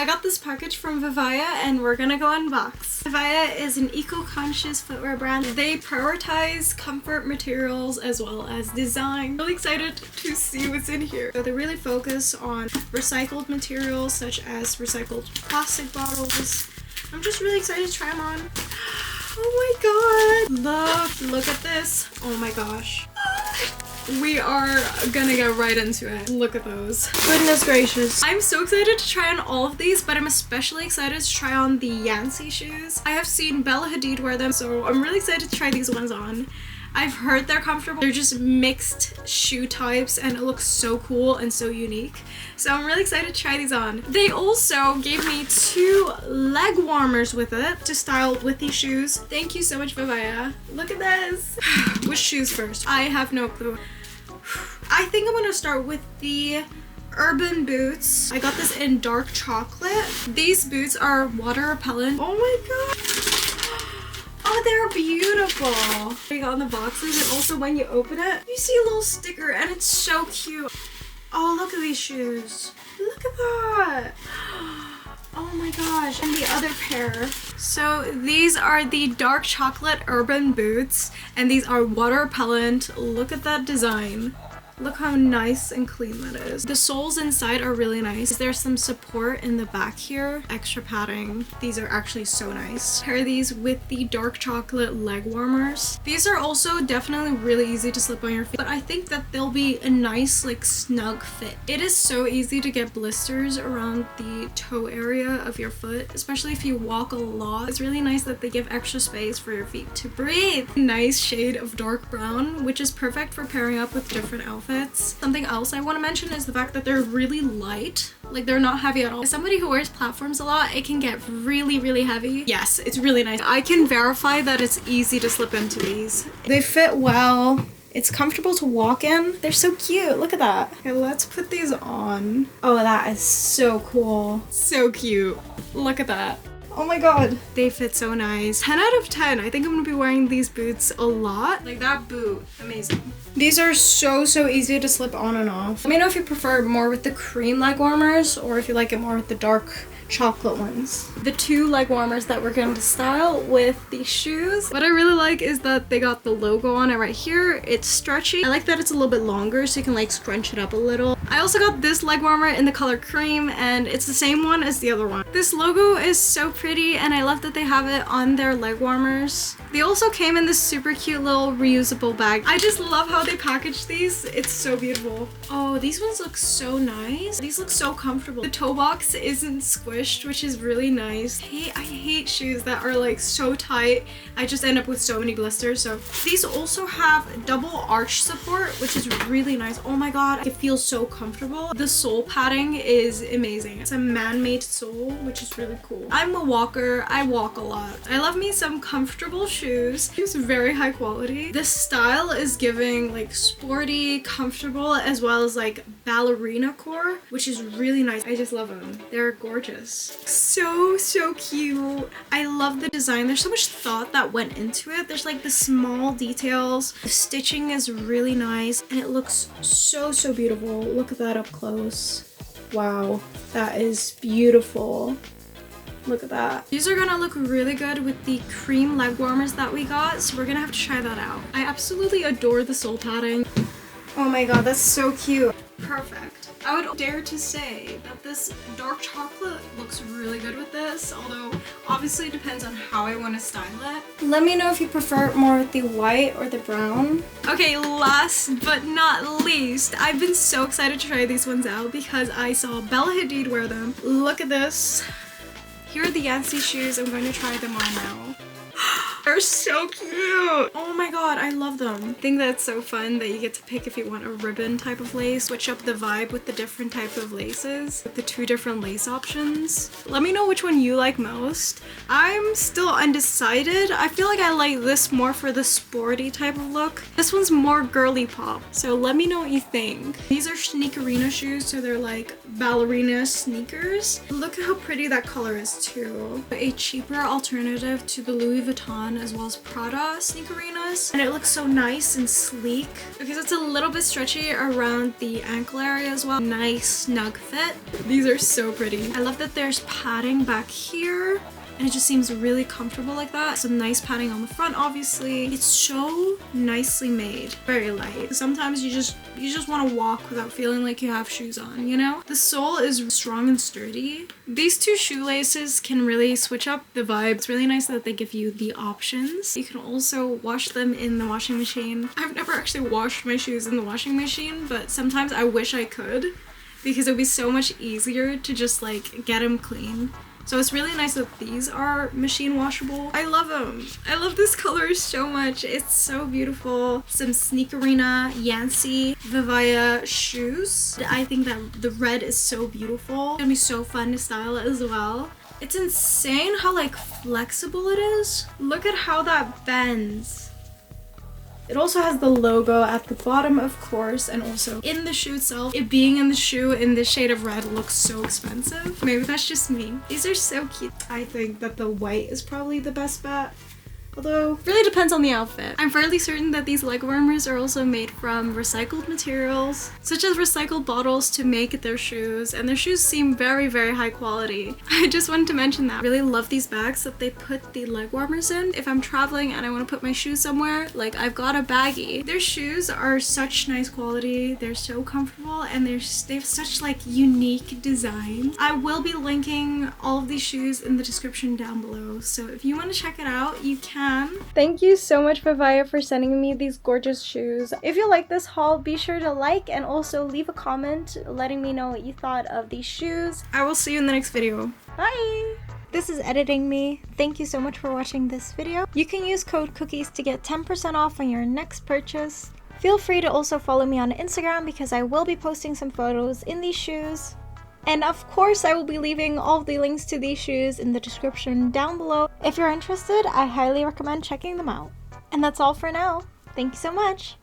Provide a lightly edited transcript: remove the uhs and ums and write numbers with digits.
I got this package from Vivaia and we're gonna go unbox. Vivaia is an eco-conscious footwear brand. They prioritize comfort, materials, as well as design. I'm really excited to see what's in here. So they really focus on recycled materials such as recycled plastic bottles. I'm just really excited to try them on. Oh my god! Look at this. Oh my gosh. We are gonna get right into it. Look at those. Goodness gracious. I'm so excited to try on all of these, but I'm especially excited to try on the Yancy shoes. I have seen Bella Hadid wear them, so I'm really excited to try these ones on. I've heard they're comfortable. They're just mixed shoe types and it looks so cool and so unique. So I'm really excited to try these on. They also gave me 2 leg warmers with it to style with these shoes. Thank you so much, Vivaia. Look at this. Which shoes first? I have no clue. I think I'm gonna start with the urban boots. I got this in dark chocolate. These boots are water repellent. Oh my god. Oh, they're beautiful. They got on the boxes, and also when you open it, you see a little sticker and it's so cute. Oh, look at these shoes. Look at that. Oh my gosh. And the other pair. So these are the dark chocolate urban boots and these are water repellent. Look at that design. Look how nice and clean that is. The soles inside are really nice. There's some support in the back here. Extra padding. These are actually so nice. Pair these with the dark chocolate leg warmers. These are also definitely really easy to slip on your feet, but I think that they'll be a nice like snug fit. It is so easy to get blisters around the toe area of your foot, especially if you walk a lot. It's really nice that they give extra space for your feet to breathe. Nice shade of dark brown, which is perfect for pairing up with different outfits. Something else I want to mention is the fact that they're really light. Like they're not heavy at all. As somebody who wears platforms a lot, it can get really heavy. Yes, it's really nice. I can verify that it's easy to slip into these. They fit well. It's comfortable to walk in. They're so cute. Look at that. Okay, let's put these on. Oh, that is so cool. So cute. Look at that. Oh my god. They fit so nice. 10 out of 10. I think I'm gonna be wearing these boots a lot. Like that boot. Amazing. These are so easy to slip on and off. Let me know if you prefer more with the cream leg warmers or if you like it more with the dark chocolate ones. The 2 leg warmers that we're going to style with these shoes. What I really like is that they got the logo on it right here. It's stretchy. I like that it's a little bit longer so you can like scrunch it up a little. I also got this leg warmer in the color cream and it's the same one as the other one. This logo is so pretty and I love that they have it on their leg warmers. They also came in this super cute little reusable bag. I just love how they packaged these. It's so beautiful. Oh, these ones look so nice. These look so comfortable. The toe box isn't squished, which is really nice. Hey, I hate shoes that are like so tight. I just end up with so many blisters. So these also have double arch support, which is really nice. Oh my god, it feels so comfortable. The sole padding is amazing. It's a man-made sole, which is really cool. I'm a walker. I walk a lot. I love me some comfortable shoes. It's very high quality. The style is giving like sporty, comfortable, as well as like ballerina core, which is really nice. I just love them. They're gorgeous. So cute. I love the design. There's so much thought that went into it. There's like the small details. The stitching is really nice and it looks so beautiful. Look at that up close. Wow, that is beautiful. Look at that. These are gonna look really good with the cream leg warmers that we got, so we're gonna have to try that out. I absolutely adore the sole padding. Oh my god, that's so cute. Perfect. I would dare to say that this dark chocolate looks really good with this, although obviously it depends on how I want to style it. Let me know if you prefer more with the white or the brown. Okay, last but not least, I've been so excited to try these ones out because I saw Bella Hadid wear them. Look at this. Here are the Yancy shoes. I'm going to try them on now. They're so cute. Oh my god, I love them. I think that's so fun that you get to pick if you want a ribbon type of lace, switch up the vibe with the different type of laces, with the 2 different lace options. Let me know which one you like most. I'm still undecided. I feel like I like this more for the sporty type of look. This one's more girly pop, so let me know what you think. These are Sneakerina shoes, so they're like ballerina sneakers. Look at how pretty that color is too. A cheaper alternative to the Louis Vuitton as well as Prada Sneakerinas. canvas, and it looks so nice and sleek because it's a little bit stretchy around the ankle area as well. Nice snug fit. These are so pretty. I love that there's padding back here, and it just seems really comfortable like that. Some nice padding on the front, obviously. It's so nicely made. Very light. Sometimes you just want to walk without feeling like you have shoes on, you know? The sole is strong and sturdy. These two shoelaces can really switch up the vibe. It's really nice that they give you the options. You can also wash them in the washing machine. I've never actually washed my shoes in the washing machine, but sometimes I wish I could because it would be so much easier to just like get them clean. So it's really nice that these are machine washable. I love them. I love this color so much. It's so beautiful. Some Sneakerina Yancy Vivaia shoes. I think that the red is so beautiful. It's gonna be so fun to style it as well. It's insane how like flexible it is. Look at how that bends. It also has the logo at the bottom, of course, and also in the shoe itself. It being in the shoe in this shade of red looks so expensive. Maybe that's just me. These are so cute. I think that the white is probably the best bet. Although, really depends on the outfit. I'm fairly certain that these leg warmers are also made from recycled materials, such as recycled bottles to make their shoes, and their shoes seem very, very high quality. I just wanted to mention that. I really love these bags that they put the leg warmers in. If I'm traveling and I want to put my shoes somewhere, like I've got a baggie. Their shoes are such nice quality. They're so comfortable, and they have such like unique design. I will be linking all of these shoes in the description down below, so if you want to check it out, you can. Thank you so much, Vivaia, for sending me these gorgeous shoes. If you like this haul, be sure to like and also leave a comment letting me know what you thought of these shoes. I will see you in the next video. Bye! This is Editing Me. Thank you so much for watching this video. You can use code COOKIES to get 10% off on your next purchase. Feel free to also follow me on Instagram because I will be posting some photos in these shoes. And of course, I will be leaving all of the links to these shoes in the description down below. If you're interested, I highly recommend checking them out. And that's all for now. Thank you so much.